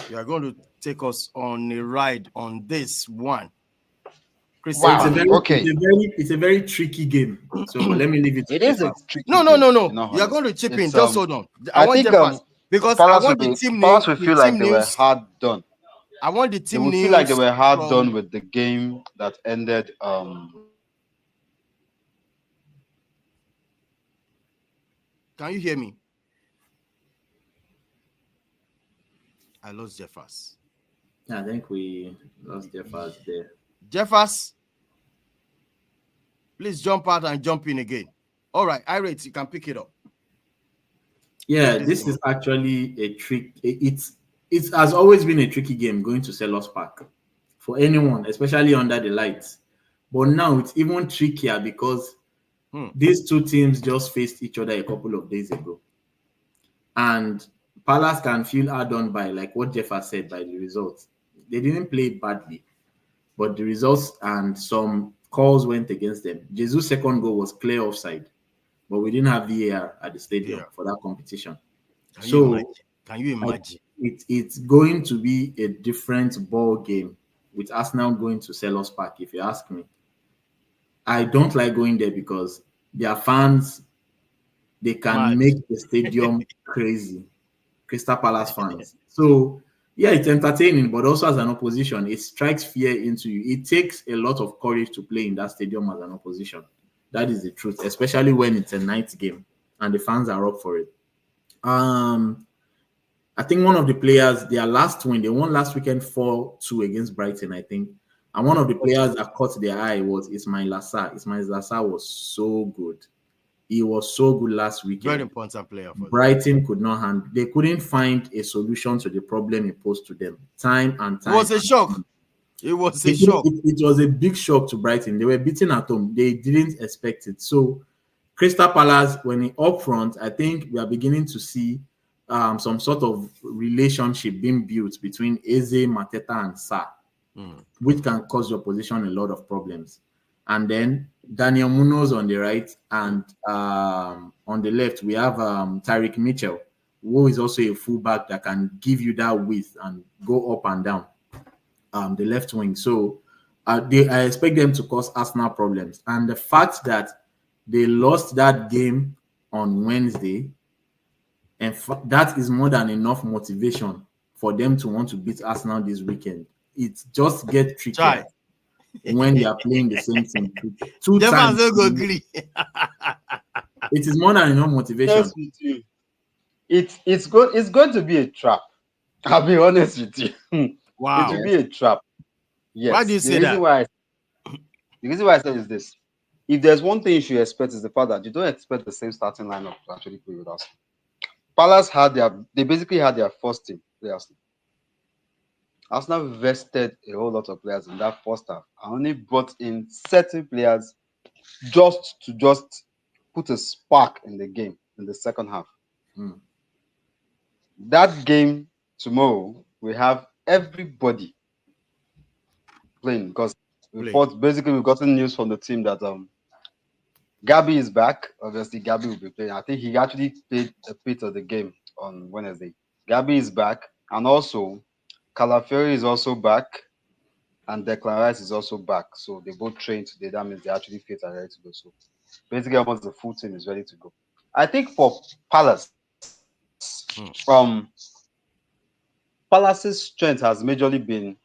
You are going to take us on a ride on this one. Wow. It's a very tricky game. So let me leave it to It is a Jeffers. tricky No. game, You are going to chip in. It's, Just hold on. I want think Jeffers because I want the team Palace news. will The feel like team they were news. hard done. I want the They team will news. feel like they were hard done with the game that ended. Can you hear me? I lost Jeffers. I think we lost Jeffers there. Jeffers, please jump out and jump in again. All right, Irate, you can pick it up. Yeah, this is actually a trick. It has always been a tricky game going to Selhurst Park for anyone, especially under the lights. But now it's even trickier because these two teams just faced each other a couple of days ago. And Palace can feel hard done by, like what Jeff has said, by the results. They didn't play badly, but the results and some calls went against them. Jesus' second goal was clear offside, but we didn't have VAR at the stadium for that competition. Can you imagine? It's going to be a different ball game with Arsenal going to Selhurst Park, if you ask me. I don't like going there because their fans, they can make the stadium crazy. Crystal Palace fans. So, yeah, it's entertaining, but also as an opposition, it strikes fear into you. It takes a lot of courage to play in that stadium as an opposition. That is the truth, especially when it's a night game and the fans are up for it. I think one of the players, their last win, they won last weekend 4-2 against Brighton, I think. And one of the players that caught their eye was Ismail Assar. Ismail Assar was so good. He was so good last weekend. Very important player for Brighton could not handle. They couldn't find a solution to the problem he posed to them. Time and time. It was a shock. It was a shock. It was a big shock to Brighton. They were beaten at home. They didn't expect it. So, Crystal Palace, when up front, I think we are beginning to see some sort of relationship being built between Eze, Mateta, and Sarr, which can cause your position a lot of problems. And then Daniel Munoz on the right, and on the left, we have Tyreek Mitchell, who is also a fullback that can give you that width and go up and down the left wing. So I expect them to cause Arsenal problems. And the fact that they lost that game on Wednesday, and that is more than enough motivation for them to want to beat Arsenal this weekend. It just gets trickier when you are playing the same team two times. It is more than enough motivation. It's going to be a trap. I'll be honest with you. Wow. It will be a trap. Yes. Why do you say that? The reason why I said is this. If there's one thing you should expect is the fact that you don't expect the same starting lineup to actually play with us. Palace they basically had their first team play Arsenal. Arsenal vested a whole lot of players in that first half and only brought in certain players just to put a spark in the game in the second half. That game tomorrow, we have everybody playing because we've gotten news from the team that Gabby is back. Obviously, Gabby will be playing. I think he actually played a bit of the game on Wednesday. Gabby is back, and also Calafiori is also back, and Declan Rice is also back. So they both trained today. That means they actually fit and ready to go. So basically, almost the full team is ready to go. I think for Palace, Palace's strength has majorly been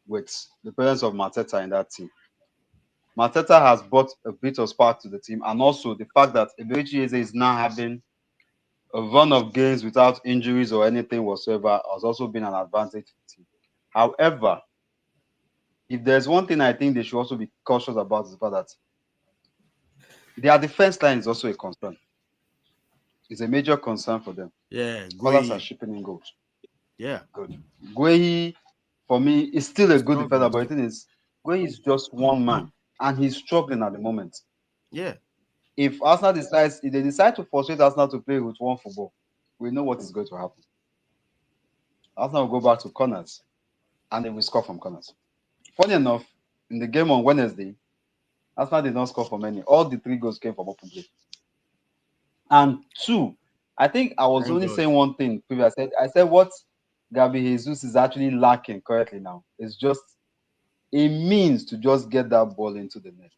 with the presence of Mateta in that team. Mateta has brought a bit of spark to the team, and also the fact that Eberechi Eze is now having a run of games without injuries or anything whatsoever has also been an advantage to the team. However, if there's one thing I think they should also be cautious about is the fact that their defense line is also a concern. It's a major concern for them. Yeah, Palace are shipping in goals. Yeah, good. Guehi, for me, is still a good defender, but the thing is, Guehi is just one man, and he's struggling at the moment. Yeah. If they decide to frustrate Arsenal to play with one football, we know what is going to happen. Arsenal will go back to corners, and they will score from corners. Funny enough, in the game on Wednesday, Arsenal did not score from any. All the 3 goals came from open play. And 2, I think I was only saying one thing previously. I said what Gabi Jesus is actually lacking currently now. It's just a means to just get that ball into the net.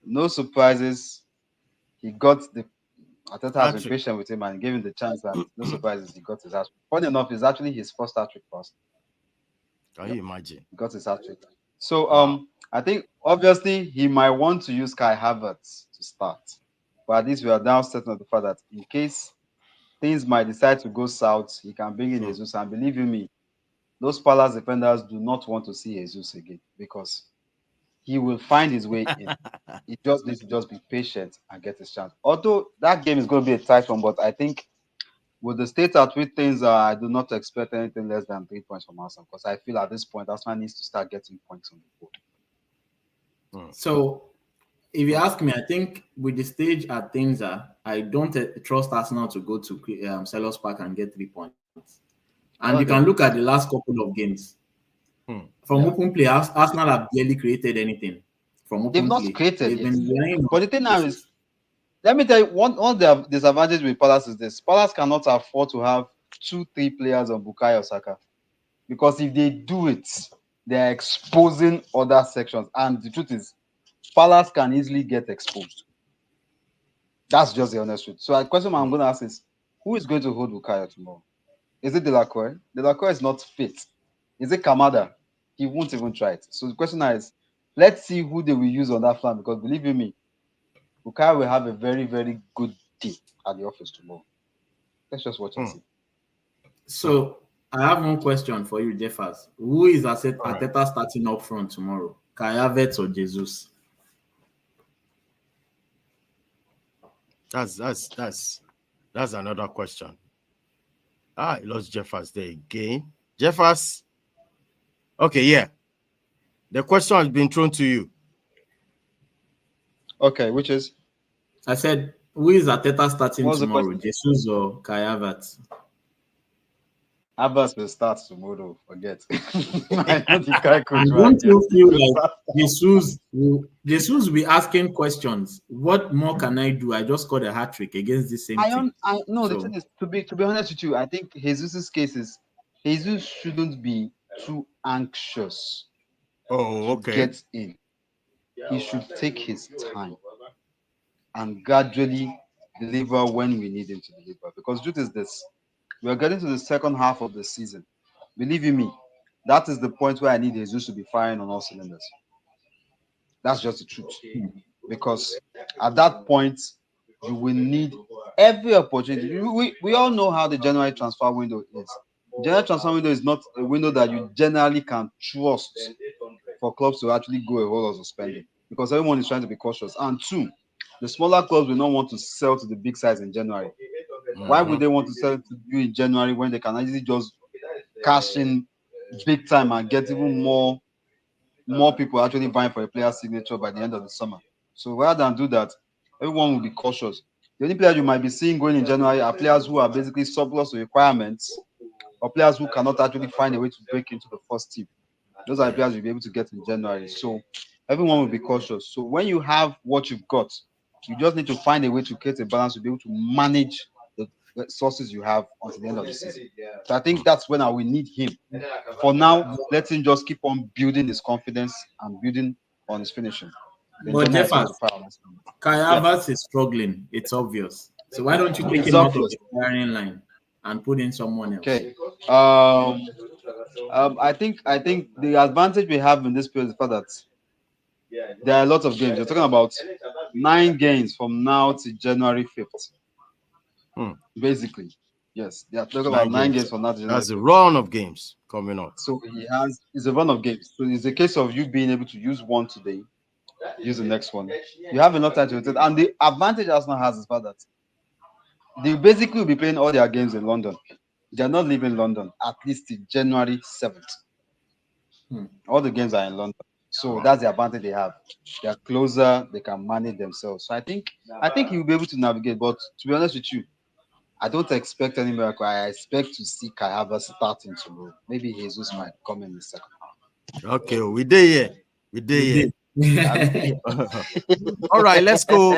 No surprises. He got the Ateta has been Hat-trick. patient with him and gave him the chance, and no surprises, he got his hat trick. Funny enough, it's actually his first hat trick for us. Can you imagine? He got his hat trick. So Wow. I think obviously he might want to use Kai Havertz to start. But at least we are now certain of the fact that in case things might decide to go south, he can bring in Jesus. And believe you me, those Palace defenders do not want to see Jesus again because he will find his way in. He just needs to just be patient and get his chance. Although that game is going to be a tight one, but I think with the state at which things are, I do not expect anything less than 3 points from Arsenal because I feel at this point Arsenal needs to start getting points on the board. So, if you ask me, I think with the stage at things are, I don't trust Arsenal to go to Selhurst Park and get 3 points. And you can look at the last couple of games. From open play, Arsenal have barely created anything. From open They've play, not created they've yet. been But the thing now is, let me tell you, one of the disadvantages with Palace is this: Palace cannot afford to have 2-3 players on Bukayo Saka because if they do it, they are exposing other sections. And the truth is, Palace can easily get exposed. That's just the honest truth. So, the question I'm going to ask is, who is going to hold Bukayo tomorrow? Is it Delacroix? Delacroix is not fit. Is it Kamada? He won't even try it. So the question now is, let's see who they will use on that flank because believe you me, Bukayo will have a very, very good day at the office tomorrow. Let's just watch and see. So I have one question for you, Jeffers. Who is Arteta starting up front tomorrow? Kai Havertz or Jesus? That's another question. I lost Jeffers there again. Jeffers. Okay, yeah. The question has been thrown to you. Okay, which is? I said, who is Arteta starting tomorrow? Jesus or Kai Havertz? Havertz will start tomorrow. Forget. I know the guy could. And don't you feel like Jesus will be asking questions? What more can I do? I just got a hat trick against the same team. The thing is, to be honest with you, I think Jesus' case is Jesus shouldn't be too anxious to get in. He should take his time and gradually deliver when we need him to deliver. Because truth is this, we are getting to the second half of the season. Believe you me, that is the point where I need Jesus to be firing on all cylinders. That's just the truth. Because at that point, you will need every opportunity. We all know how the January transfer window is. January transfer window is not a window that you generally can trust for clubs to actually go a whole lot of spending because everyone is trying to be cautious. And two, the smaller clubs will not want to sell to the big size in January. Why would they want to sell to you in January when they can actually just cash in big time and get even more people actually buying for a player's signature by the end of the summer? So rather than do that, everyone will be cautious. The only players you might be seeing going in January are players who are basically surplus to requirements or players who cannot actually find a way to break into the first team. Those are the players you'll be able to get in January. So everyone will be cautious. So when you have what you've got, you just need to find a way to create a balance to be able to manage the resources you have until the end of the season. So I think that's when I will need him. For now, let him just keep on building his confidence and building on his finishing. But Jeffers, Kai Havertz is struggling. It's obvious. So why don't you take him out of the firing line and put in someone else? Okay. I think the advantage we have in this period is the fact that there are a lot of games. You're talking about 9 games from now to January 5th. Basically. Yes. They are talking about 9 games from now to January 5th. That's a run of games coming up. So it's a run of games. So it's a case of you being able to use one today, use the next one. You have enough time to rotate. And the advantage Arsenal has is that they basically will be playing all their games in London. They're not leaving London at least till January 7th. All the games are in London. So that's the advantage they have. They're closer, they can manage themselves. So I think he will be able to navigate. But to be honest with you, I don't expect any miracle. I expect to see Kai Havertz starting tomorrow. Maybe Jesus might come in the second half. Okay, we did here. We did here. All right, let's go.